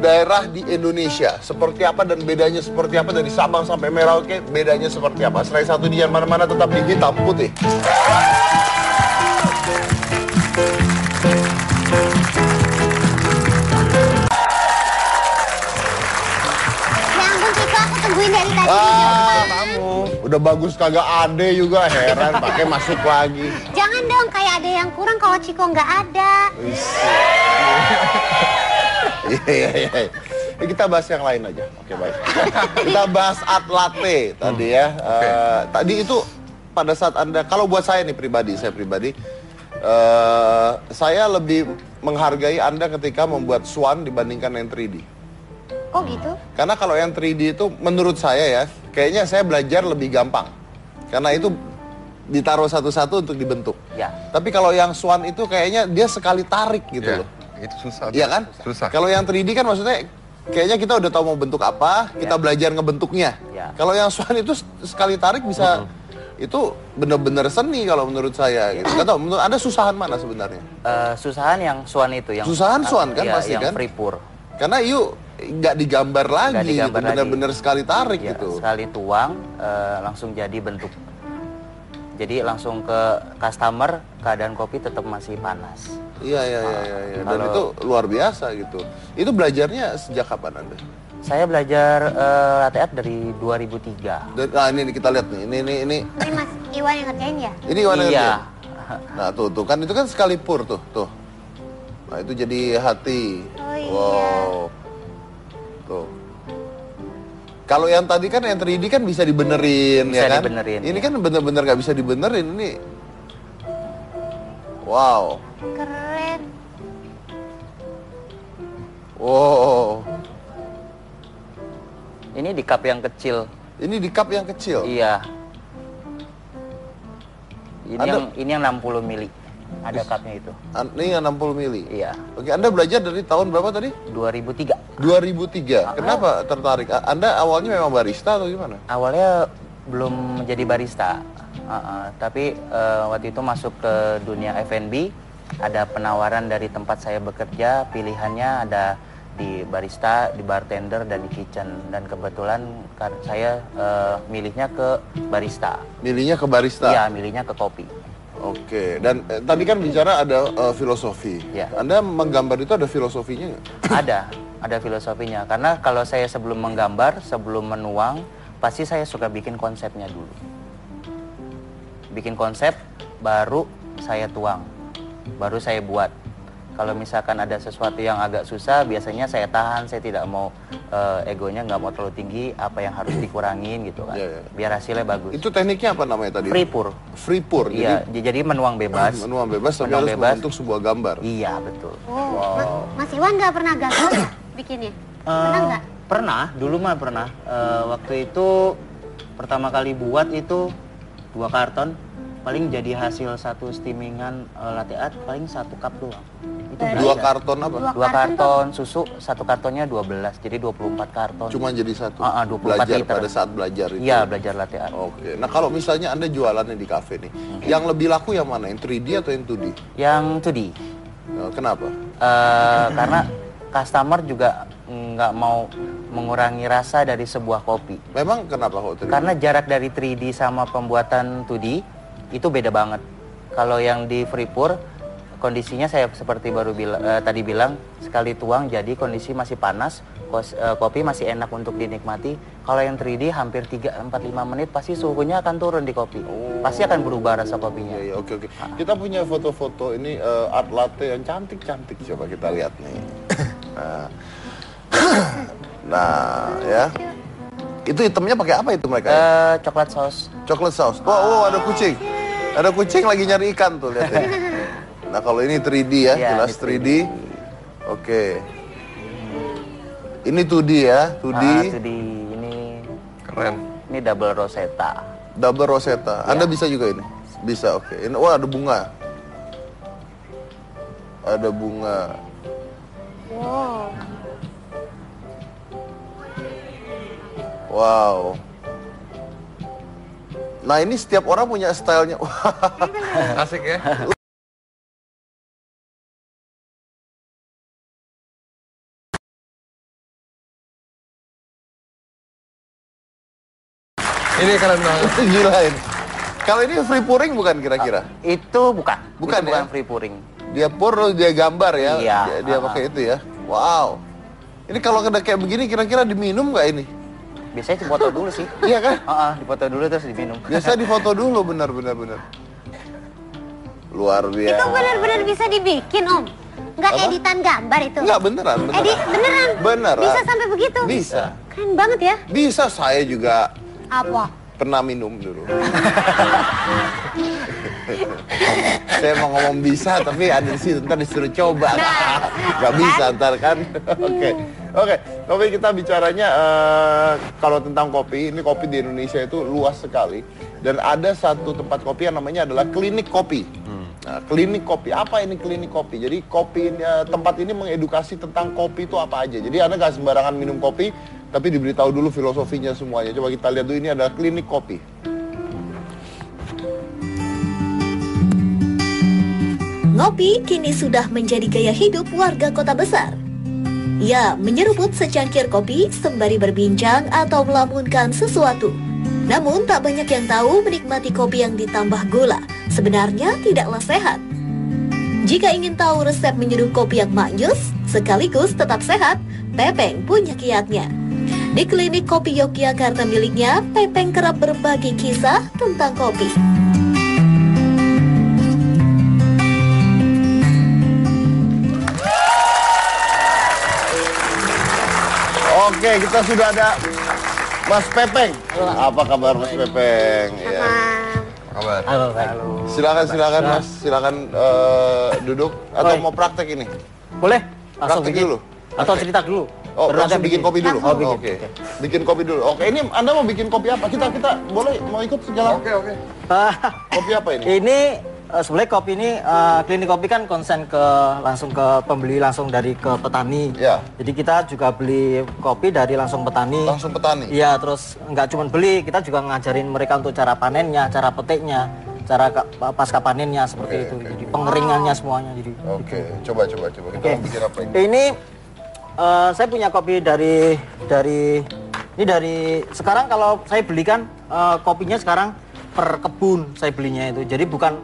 daerah di Indonesia. Seperti apa dan bedanya seperti apa dari Sabang sampai Merauke, bedanya seperti apa. Serai satu di jangan mana-mana, tetap di Hitam Putih. Ya ampun, Ciko, aku tungguin dari tadi. Tamu. Udah bagus kagak ade juga, heran pakai masuk lagi. Jangan dong, kayak ada yang kurang kalau Ciko nggak ada. Iya. Kita bahas yang lain aja. Oke, baik. Kita bahas art latte tadi ya. Tadi itu pada saat Anda, kalau buat saya nih pribadi, saya lebih menghargai Anda ketika membuat Swan dibandingkan yang 3D. Kok gitu? Karena kalau yang 3D itu menurut saya ya, kayaknya saya belajar lebih gampang. Karena itu ditaruh satu-satu untuk dibentuk. Ya. Tapi kalau yang Swan itu kayaknya dia sekali tarik gitu Ya, loh. itu susah. Iya kan? Susah. Kalau yang 3D kan maksudnya kayaknya kita udah tahu mau bentuk apa, kita belajar ngebentuknya. Ya. Kalau yang Swan itu sekali tarik bisa Itu bener-bener seni kalau menurut saya gitu. Gak tau, menurut Anda susahan mana sebenarnya? Susahan yang Swan itu, yang Susahan Swan kan iya, pasti yang kan? free pour. Karena yuk nggak digambar lagi, Nggak digambar gitu. Bener-bener sekali tarik Ya, gitu. sekali tuang langsung jadi bentuk. Jadi langsung ke customer, keadaan kopi tetap masih panas. Iya. Dan Kalau- itu luar biasa gitu. Itu belajarnya sejak kapan Anda? Saya belajar latte art dari 2003. Dan, nah ini kita lihat nih, ini Ini Mas Iwan yang ngerjain ya? ini warna Iya. ngerjain? Nah tuh kan itu kan sekali pur tuh. Nah itu jadi hati. Oh, iya. Wow. Tuh. Kalau yang tadi kan yang 3D kan bisa dibenerin Bisa ya kan? dibenerin, Ini iya. kan bener-bener nggak bisa dibenerin ini. Wow. Keren. Wow. Ini di cup yang kecil. Ini di cup yang kecil. Iya. Anda- Ini yang 60 mili. Ada cupnya itu. Ini yang 60 mili. Iya. Oke, Anda belajar dari tahun berapa tadi? 2003. 2003. Kenapa tertarik? Anda awalnya memang barista atau gimana? Awalnya belum menjadi barista. Tapi waktu itu masuk ke dunia F&B. Ada penawaran dari tempat saya bekerja. Pilihannya ada di barista, di bartender, dan di kitchen. Dan kebetulan saya milihnya ke barista. Milihnya ke barista. Iya, milihnya ke kopi. Oke, dan tadi kan bicara ada filosofi. Ya. Anda menggambar itu ada filosofinya nggak? Ada filosofinya. Karena kalau saya sebelum menggambar, sebelum menuang, pasti saya suka bikin konsepnya dulu. Bikin konsep, baru saya tuang, baru saya buat. Kalau misalkan ada sesuatu yang agak susah, biasanya saya tahan, saya tidak mau egonya nggak mau terlalu tinggi, apa yang harus dikurangin gitu kan, Iya. biar hasilnya bagus. Itu tekniknya apa namanya tadi? Free pour. Free pour. Iya, jadi menuang bebas. Menuang bebas tapi Menuang harus bebas. membentuk sebuah gambar. Iya betul. Oh, Mas Iwan nggak pernah gagal ya bikinnya? Pernah nggak? Pernah, dulu mah pernah. Waktu itu pertama kali buat itu 2 karton, paling jadi hasil satu steamingan latte art paling 1 cup doang. Itu 2 karton apa? 2 karton susu, 1 kartonnya 12, jadi 24 karton. Cuma jadi satu. 24 Belajar liter. pada saat belajar itu. Iya, belajar latte art. Oke. Nah kalau misalnya Anda jualannya di kafe nih, yang lebih laku yang mana? Yang 3D atau yang 2D? Yang 2D. Kenapa? Karena customer juga nggak mau mengurangi rasa dari sebuah kopi. Memang kenapa kok 3D? Karena jarak dari 3D sama pembuatan 2D itu beda banget. Kalau yang di free pour, kondisinya saya seperti tadi bilang, sekali tuang jadi kondisi masih panas, kopi masih enak untuk dinikmati. Kalau yang 3D hampir 3-4-5 menit pasti suhunya akan turun di kopi. Pasti akan berubah rasa kopinya. Iya, oke. Kita punya foto-foto ini art latte yang cantik-cantik. Coba kita lihat nih. Nah, ya. Itu hitamnya pakai apa itu mereka? Coklat sauce. Coklat sauce. Oh, ada kucing. Ada kucing lagi nyari ikan tuh, lihat ini. Nah, kalau ini 3D ya, Iya, jelas ini 3D. Oke. Ini 2D ya, 2D. 2D Keren. ini double rosetta. Double Rosetta. Iya. Anda bisa juga ini? Bisa, oke. Ini, wah, ada bunga. Ada bunga. Wow. Wow. Nah, ini setiap orang punya stylenya. Asik ya? Ini keren banget. Gila ini. Kalau ini free pouring bukan kira-kira? Itu bukan. Bukan Itu ya? bukan free pouring. Dia pour, dia gambar ya? Iya. Dia pakai itu ya? Wow. Ini kalau kena kayak begini kira-kira diminum nggak ini? Biasanya difoto dulu sih. Iya kan? Difoto dulu terus diminum. Biasa difoto dulu, benar. Luar biasa. Itu benar-benar bisa dibikin, Om. Nggak Apa? editan gambar itu. Enggak, beneran. Beneran. Beneran. Bisa sampai begitu. Bisa. Keren banget ya. Bisa, saya juga Apa? pernah minum dulu. Saya mau ngomong bisa, tapi ada di situ ntar disuruh coba. Nah, Gak bisa ntar kan. Oke. Tapi kita bicaranya kalau tentang kopi, ini kopi di Indonesia itu luas sekali. Dan ada satu tempat kopi yang namanya adalah klinik kopi. Nah, klinik kopi, apa ini klinik kopi? Jadi tempat ini mengedukasi tentang kopi itu apa aja. Jadi Anda gak sembarangan minum kopi, tapi diberitahu dulu filosofinya semuanya. Coba kita lihat dulu, ini adalah klinik kopi. Ngopi kini sudah menjadi gaya hidup warga kota besar. Ya, menyeruput secangkir kopi sembari berbincang atau melamunkan sesuatu. Namun tak banyak yang tahu menikmati kopi yang ditambah gula sebenarnya tidaklah sehat. Jika ingin tahu resep menyeduh kopi yang maknyus sekaligus tetap sehat, Pepeng punya kiatnya. Di klinik kopi Yogyakarta miliknya, Pepeng kerap berbagi kisah tentang kopi. Oke, kita sudah ada Mas Pepeng. Apa kabar Mas Pepeng? Ya. Kabar. Halo. Silakan Mas, silakan duduk atau mau praktek ini? Boleh? Langsung Praktek bikin dulu. atau cerita dulu? Oh, Baru langsung nanti bikin kopi dulu. Oh, bikin. Oke. Bikin kopi dulu. Oke, ini Anda mau bikin kopi apa? Kita boleh mau ikut segala. Oke. Kopi apa ini? Ini sebenarnya kopi ini klinik kopi kan konsen langsung ke pembeli langsung dari ke petani. Ya. Jadi kita juga beli kopi dari langsung petani. Langsung petani. Iya, terus nggak cuma beli, kita juga ngajarin mereka untuk cara panennya, cara petiknya, cara pasca panennya seperti itu. Oke. Jadi pengeringannya semuanya. Jadi. Oke, coba. Kita mau bikin apa ini? Ini saya punya kopi dari sekarang kalau saya belikan kopinya sekarang per kebun saya belinya itu. Jadi bukan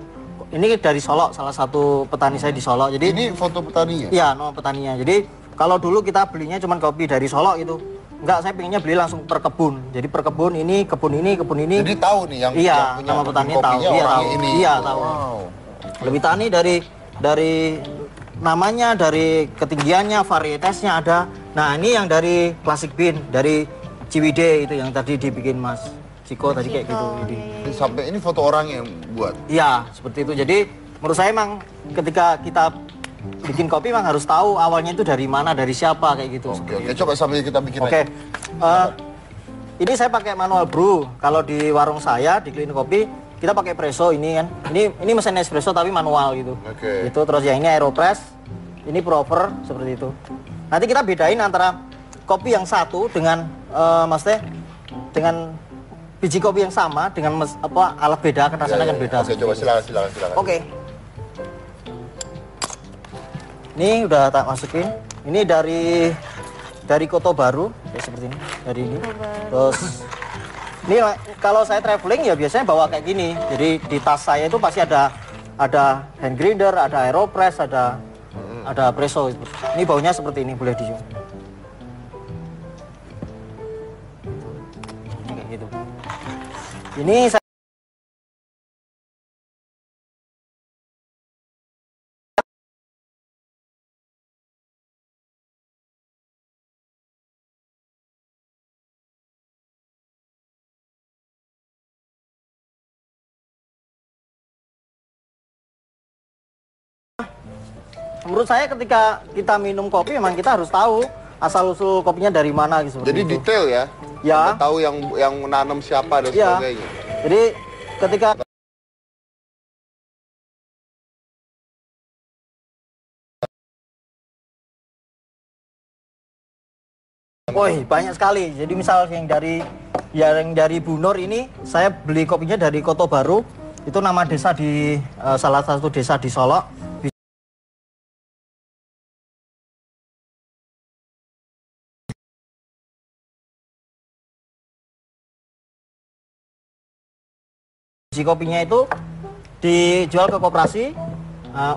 ini dari Solo, salah satu petani saya di Solo. Jadi Ini foto petaninya? iya, nama petaninya. Jadi kalau dulu kita belinya cuma kopi dari Solo gitu. Enggak, saya pengennya beli langsung per kebun. Jadi per kebun ini. Jadi tahu nih yang Iya, yang punya nama petani tahu. kopinya Iya, orang tahu. ini. Iya, tahu. Wow. Lebih tani dari namanya, dari ketinggiannya, varietasnya ada. Nah, ini yang dari Classic Bean, dari Ciwidey itu yang tadi dibikin Mas Ciko tadi kayak gitu. Jadi, Sampai ini foto orang yang buat. iya, seperti itu. Jadi menurut saya emang ketika kita bikin kopi emang harus tahu awalnya itu dari mana, dari siapa kayak gitu. Oke, coba sambil kita bikin Oke. aja. Ini saya pakai manual brew. Kalau di warung saya di klinik kopi kita pakai presso ini kan. Ini mesin espresso tapi manual gitu. Oke. Itu terus yang ini aeropress, ini proper seperti itu. Nanti kita bedain antara kopi yang satu dengan maksudnya dengan biji kopi yang sama dengan alat beda kan rasanya kan beda. Oke, coba silakan. Oke. Ini udah tak masukin. Ini dari Koto Baru, kayak seperti ini. Dari ini. Terus ini kalau saya traveling ya biasanya bawa kayak gini. Jadi di tas saya itu pasti ada hand grinder, ada aeropress, ada presso. Ini baunya seperti ini, boleh dicium. Ini kayak gitu. Ini saya menurut saya ketika kita minum kopi memang kita harus tahu asal usul kopinya dari mana gitu. Jadi itu. detail ya. Ya. Anda tahu yang menanam siapa dan Ya. sebagainya. Jadi ketika woi, banyak sekali. Jadi misal yang dari Bu Nur ini saya beli kopinya dari Koto Baru. Itu nama desa di salah satu desa di Solo. Biji kopinya itu dijual ke koperasi,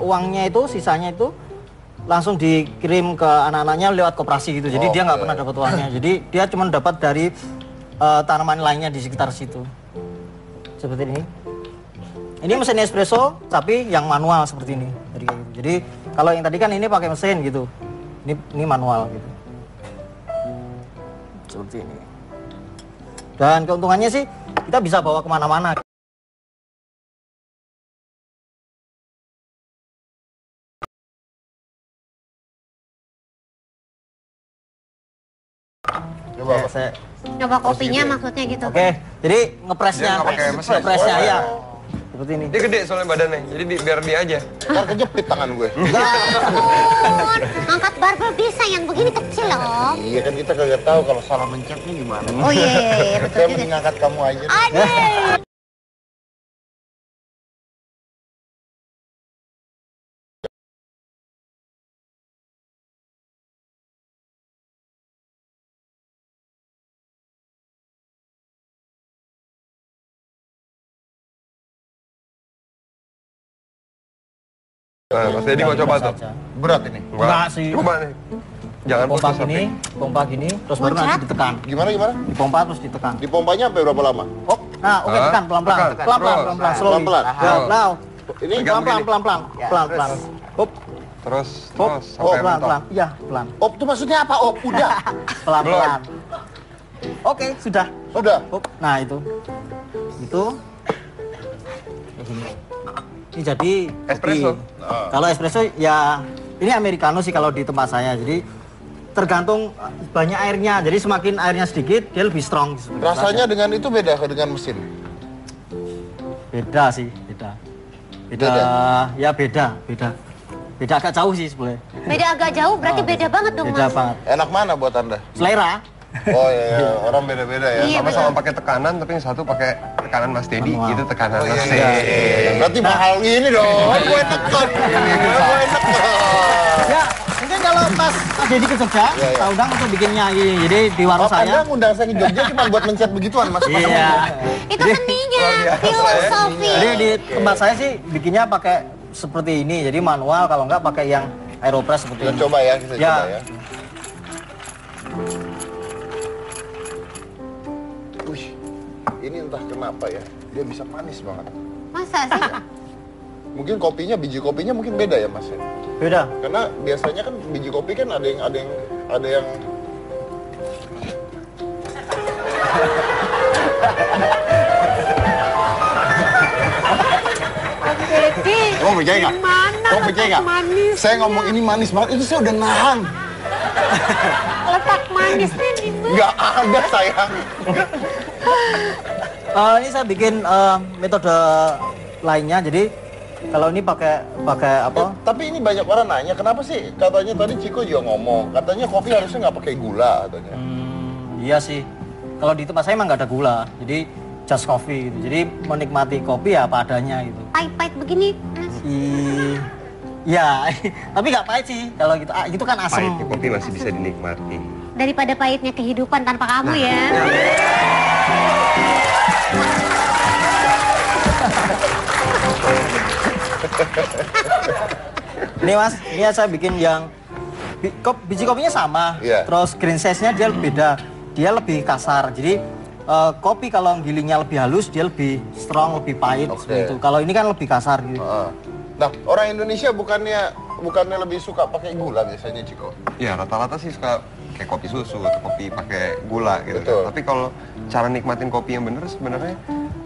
uangnya itu sisanya itu langsung dikirim ke anak-anaknya lewat koperasi gitu. Jadi dia nggak pernah dapat uangnya. Jadi dia cuma dapat dari tanaman lainnya di sekitar situ. Seperti ini. Ini mesin espresso tapi yang manual seperti ini. Jadi kalau yang tadi kan ini pakai mesin gitu. Ini manual gitu. Seperti ini. Dan keuntungannya sih kita bisa bawa kemana-mana. Coba. Saya Coba kopinya maksudnya gitu. Oke, jadi ngepresnya, Dia nggak pakai mesin. ngepresnya ya, seperti ini. Dia gede soalnya badannya, jadi biar dia aja. Ntar kejepit tangan gue. Angkat barbel bisa yang begini kecil loh. Iya kan kita kagak tahu kalau salah mencetnya gimana. Oh iya, betul Saya juga. mending ngangkat kamu aja. Aduh. Nah, Mas Dedi mau coba tuh. Saja. Berat ini. Enggak sih. Coba nih. Jangan Pompa putus gini, tapi. pompa gini, terus baru Loncat. nanti ditekan. Gimana gimana? Dipompa terus ditekan. Dipompanya sampai berapa lama? Oh, nah oke Ah, tekan pelan-pelan. tekan. Pelan-pelan, Terus. pelan-pelan, slowly. Pelan-pelan. Ya, now. Ini Pegang Pelan-pelan, begini. pelan-pelan. Pelan-pelan. Hop, Terus, hop, terus hop, sampai mentok. pelan-pelan. Iya, pelan. op tuh maksudnya apa? Op udah. Pelan-pelan. Oke, sudah. Sudah. Hop. Nah, itu. Itu. Ini jadi kopi. Espresso. Kalau espresso ya ini americano sih kalau di tempat saya. Jadi tergantung banyak airnya. Jadi semakin airnya sedikit, dia lebih strong. Rasanya dengan itu beda dengan mesin. Beda sih, beda. Beda, Beda? ya beda. Beda agak jauh sih sebenarnya. Beda agak jauh, berarti beda banget dong, Beda Mas. banget. Enak mana buat Anda? Selera. Oh iya, orang beda-beda ya. Iya, Sama-sama pakai tekanan, tapi yang satu pakai tekanan Mas Dedi, Manual. itu tekanan Oh, Mas iya, Dedi. iya. Berarti mahal ini dong. Gue tekan. Gue tekan. Ya, mungkin kalau pas Mas Dedi ke Jogja, Iya, iya. kita undang untuk bikinnya ini. Jadi di warung Oh, Anda saya. ngundang saya ke Jogja cuma buat mencet begituan, Mas. Iya. Itu Jadi- seninya, luar biasa, filosofi. Jadi di tempat saya sih bikinnya pakai seperti ini. Jadi manual, kalau enggak pakai yang aeropress seperti Kita ini. coba ya, kita Ya. coba ya. Wih, ini entah kenapa ya, dia bisa manis banget. Masa sih? Mungkin kopinya, biji kopinya mungkin beda ya, Mas ya? Beda. Karena biasanya kan biji kopi kan ada yang Jadi, Kamu percaya nggak? gimana Kamu percaya nggak? manis? Saya ngomong ini manis banget, itu saya udah nahan. Letak manisnya di mana? Nggak ada sayang. Ini saya bikin metode lainnya. Jadi kalau ini pakai apa? Tapi ini banyak orang nanya, kenapa sih katanya tadi Ciko juga ngomong, katanya kopi harusnya nggak pakai gula katanya. Iya sih. Kalau di tempat saya emang nggak ada gula. Jadi just coffee gitu. Jadi menikmati kopi ya apa adanya gitu. Pahit-pahit begini, Mas. Ya, tapi nggak pahit sih. Kalau gitu, itu kan asam. Pahitnya kopi masih bisa dinikmati. Daripada pahitnya kehidupan tanpa kamu ya. Ini Mas, ini saya bikin yang biji kopinya sama, Iya. terus green size-nya dia beda, dia lebih kasar. Jadi kopi kalau gilingnya lebih halus, dia lebih strong, lebih pahit Oke. seperti itu. Kalau ini kan lebih kasar gitu. Heeh. Nah, orang Indonesia bukannya lebih suka pakai gula biasanya, Ciko? Ya rata-rata sih suka kayak kopi susu atau kopi pakai gula gitu. Betul. Kan. Tapi kalau cara nikmatin kopi yang bener sebenarnya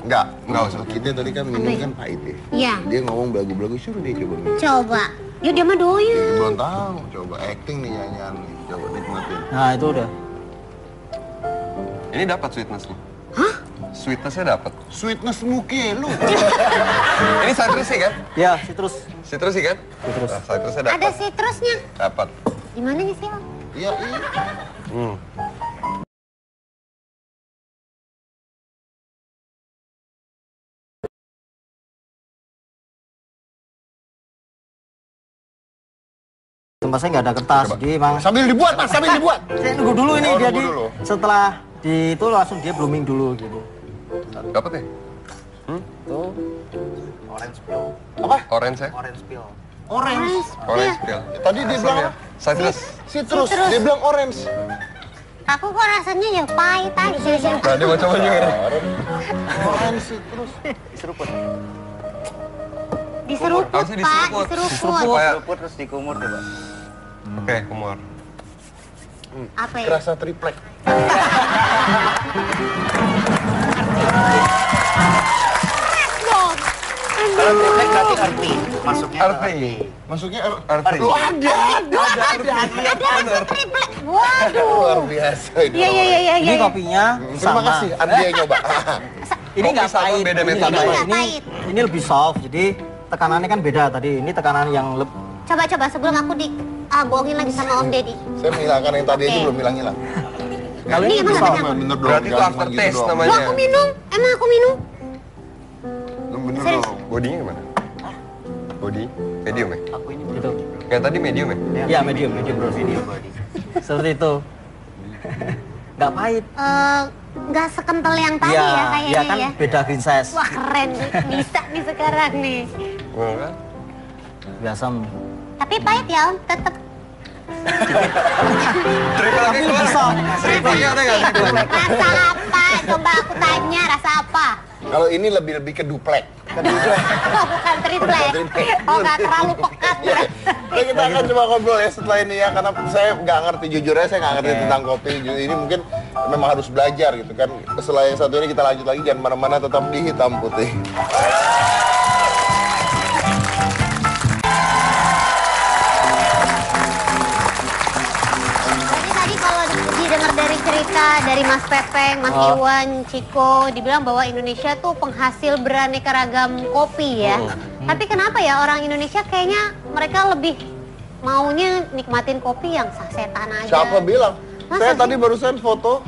Nggak usah. Kita tadi kan minum kan pahit ya. Iya. Dia ngomong belagu-belagu, suruh dia coba minum. Coba. Ya dia mah doyan. Dia belum tahu, coba acting nih nyanyian nih, coba nikmatin. Nah itu udah. ini dapat sweetnessnya. Hah? Sweetnessnya dapat. Sweetness muke lu. Ini citrusy kan? Ya, citrus. Citrusy kan? Citrus. Nah, citrusnya Ada dapat. citrusnya. Dapat. Gimana nih sih? Iya, iya. Hmm. Tempat saya nggak ada kertas, Coba. jadi emang Sambil dibuat, Mas, sambil dibuat. saya nunggu dulu ini Oh, dia nunggu di dulu. setelah di itu langsung dia blooming dulu gitu. Dapat ya? Tuh. Apa? Orange ya? Orange peel. Orange. Orange peel. Tadi dia bilang ya? Citrus. citrus. Citrus. Dia bilang orange. Aku kok rasanya ya pahit aja. Nah, dia mau coba juga nih. Orange citrus. Diseruput, Harusnya Pak. diseruput. Diseruput. Supaya... Seruput terus dikumur coba. Oke, kumur. Apa ya? Kerasa triplek. Dong. Kalau triplek berarti arti. Masuknya ke Arti. Masuknya Arti. Lu ada. Ada triplek. Waduh. Luar biasa ini. Iya, iya, iya, iya. Ini kopinya Terima sama. kasih, Andi yang nyoba. Ini Kopi nggak sama pahit. beda Ini metode. nggak pahit. Nggak pahit. Ini lebih soft. Jadi tekanannya kan beda tadi. Ini tekanan yang Coba-coba sebelum aku bohongin lagi sama Om Deddy. Saya menghilangkan yang tadi aja Oke. belum hilang-hilang. kalau Ini ini emang lebih nggak soft. ada. Bener dong. Berarti itu jangan after gitu taste dong. namanya. Loh, aku minum. Emang aku minum? Lu bener Serius? dong. Bodinya gimana? Body? Medium ya? Aku ini Gitu. Yang tadi medium ya? Ya medium bro. video body. Seperti itu. Nggak pahit. Nggak sekental yang tadi Iya, ya kayaknya iya kan ya. beda green size. Wah keren, bisa nih sekarang nih. Bener kan? lebih asam. Tapi pahit ya, Om, tetep. Triple lagi keluar. Triple lagi ada nggak? Rasa apa? Coba aku tanya, rasa apa? Kalau ini lebih ke duplek. Oh, bukan triplek. Oh, nggak terlalu pekat. Iya. Nah, kita akan coba ngobrol ya setelah ini ya, karena saya nggak ngerti, jujur aja saya nggak ngerti tentang kopi. Ini mungkin memang harus belajar gitu kan. Setelah yang satu ini kita lanjut lagi, jangan mana-mana, tetap di Hitam Putih. Jadi tadi kalau didengar dari cerita dari Mas Pepeng, Mas Iwan, Ciko, dibilang bahwa Indonesia tuh penghasil beraneka ragam kopi ya. Tapi kenapa ya orang Indonesia kayaknya mereka lebih maunya nikmatin kopi yang sasetan aja. Siapa bilang? Masa Saya sih? tadi barusan foto,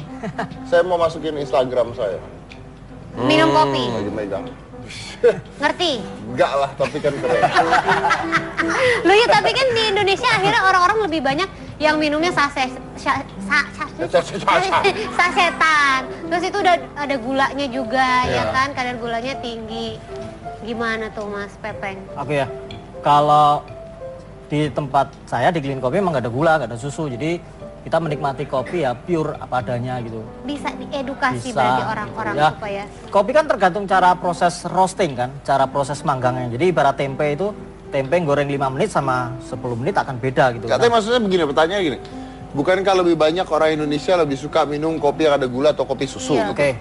saya mau masukin Instagram saya. Minum kopi. Lagi megang. Ngerti? Enggak lah, tapi kan keren. Loh ya, tapi kan di Indonesia akhirnya orang-orang lebih banyak yang minumnya sasetan. Terus itu udah ada gulanya juga ya kan, kadar gulanya tinggi. Gimana tuh Mas Pepeng? Oke ya, kalau di tempat saya di Clean Kopi emang nggak ada gula, nggak ada susu, jadi kita menikmati kopi ya pure apa adanya gitu. Bisa diedukasi Bisa, berarti orang-orang ya. supaya Kopi kan tergantung cara proses roasting kan, cara proses manggangnya. Jadi ibarat tempe itu, tempe goreng 5 menit sama 10 menit akan beda gitu. Katanya maksudnya begini, pertanyaannya gini. Bukankah lebih banyak orang Indonesia lebih suka minum kopi yang ada gula atau kopi susu? Iya. Gitu? Oke.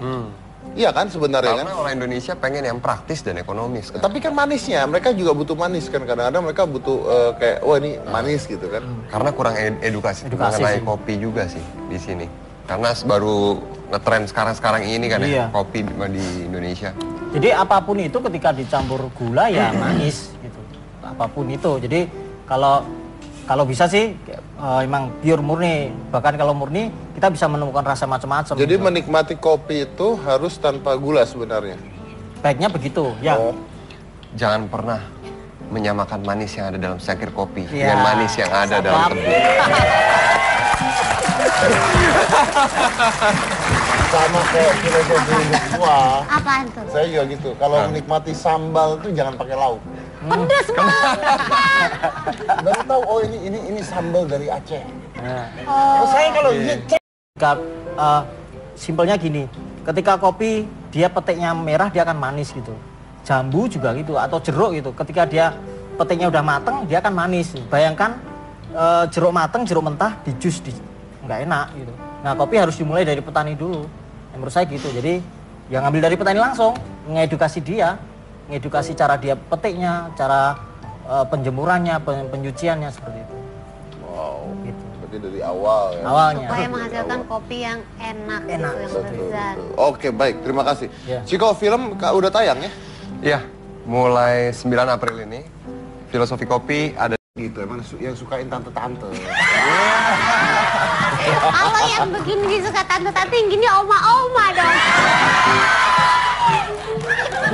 Iya kan sebenarnya kan? Karena orang Indonesia pengen yang praktis dan ekonomis kan. Tapi kan manisnya, mereka juga butuh manis kan. Kadang-kadang mereka butuh kayak, wah ini manis gitu kan. Karena kurang edukasi mengenai sih. kopi juga sih di sini. Karena baru ngetren sekarang ini kan Iya. ya, kopi di Indonesia. Jadi apapun itu ketika dicampur gula ya manis gitu. Apapun itu. Jadi kalau bisa sih emang pure murni. Bahkan kalau murni kita bisa menemukan rasa macam-macam. Jadi gitu. menikmati kopi itu harus tanpa gula sebenarnya. Baiknya begitu. Ya. Oh. Jangan pernah menyamakan manis yang ada dalam secangkir kopi Iya. dengan manis yang ada dalam Mantap. tebu. Sama kayak filosofi hidup gua. apaan tuh? Saya juga gitu. Kalau menikmati sambal tuh jangan pakai lauk. Pedes banget. Baru tahu oh ini sambal dari Aceh. Nah. Oh, saya kalau cek Simpelnya gini, ketika kopi dia petiknya merah dia akan manis gitu. Jambu juga gitu atau jeruk gitu. Ketika dia petiknya udah mateng dia akan manis. Bayangkan jeruk mateng, jeruk mentah di jus nggak enak gitu. Nah kopi harus dimulai dari petani dulu. Menurut saya gitu. Jadi yang ngambil dari petani langsung, mengedukasi dia, mengedukasi cara dia petiknya, cara penjemurannya, penyuciannya seperti itu. wow. Gitu. Berarti dari awal ya. Awalnya. Supaya menghasilkan kopi yang enak, Enak, gitu, yang Betul, lezat. betul. Oke, baik. Terima kasih. Ya. Ciko, film udah tayang ya? Iya, mulai 9 April ini Filosofi Kopi ada Gitu, emang yang sukain tante-tante. Kalau yang begini disuka tante-tante, yang gini oma-oma dong.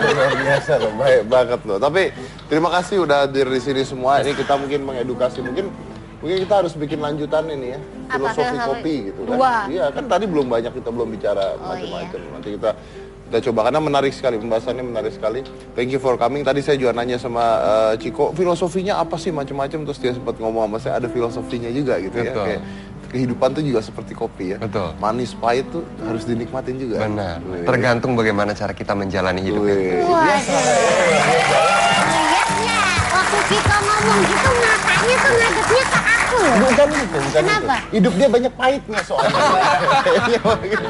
Luar biasa loh, baik banget loh. Tapi terima kasih udah hadir di sini semua. Ini kita mungkin mengedukasi, mungkin kita harus bikin lanjutan ini ya, Apa? filosofi Filosofi? kopi gitu kan. Dua. Iya kan tadi belum banyak kita belum bicara Oh, macam-macam. Nanti kita coba karena menarik sekali pembahasannya, menarik sekali. Thank you for coming. Tadi saya juga nanya sama Ciko, filosofinya apa sih macam-macam, terus dia sempat ngomong sama saya ada filosofinya juga gitu ya. Betul. Kayak kehidupan tuh juga seperti kopi ya. Betul. Manis pahit tuh harus dinikmatin juga. benar. Wih. Tergantung bagaimana cara kita menjalani hidup. Ya. Wih. Waduh. Lihatnya, waktu kita ngomong gitu matanya tuh ngadepnya ke aku loh. Bukan itu, bukan Kenapa? itu. Hidup dia banyak pahitnya soalnya. Iya, begitu.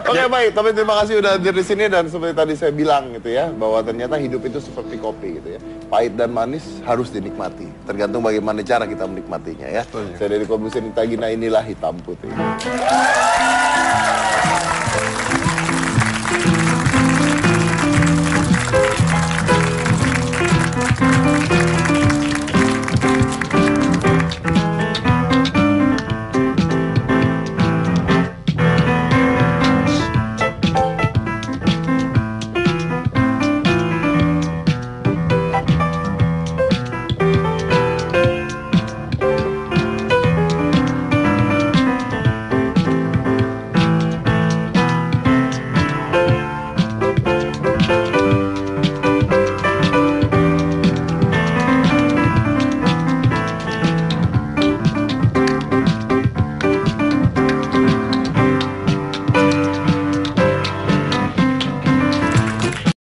Oke, baik. Tapi terima kasih udah hadir di sini dan seperti tadi saya bilang gitu ya, bahwa ternyata hidup itu seperti kopi gitu ya. Pahit dan manis harus dinikmati. Tergantung bagaimana cara kita menikmatinya ya. Saya dari Kobusin Tagina, inilah Hitam Putih.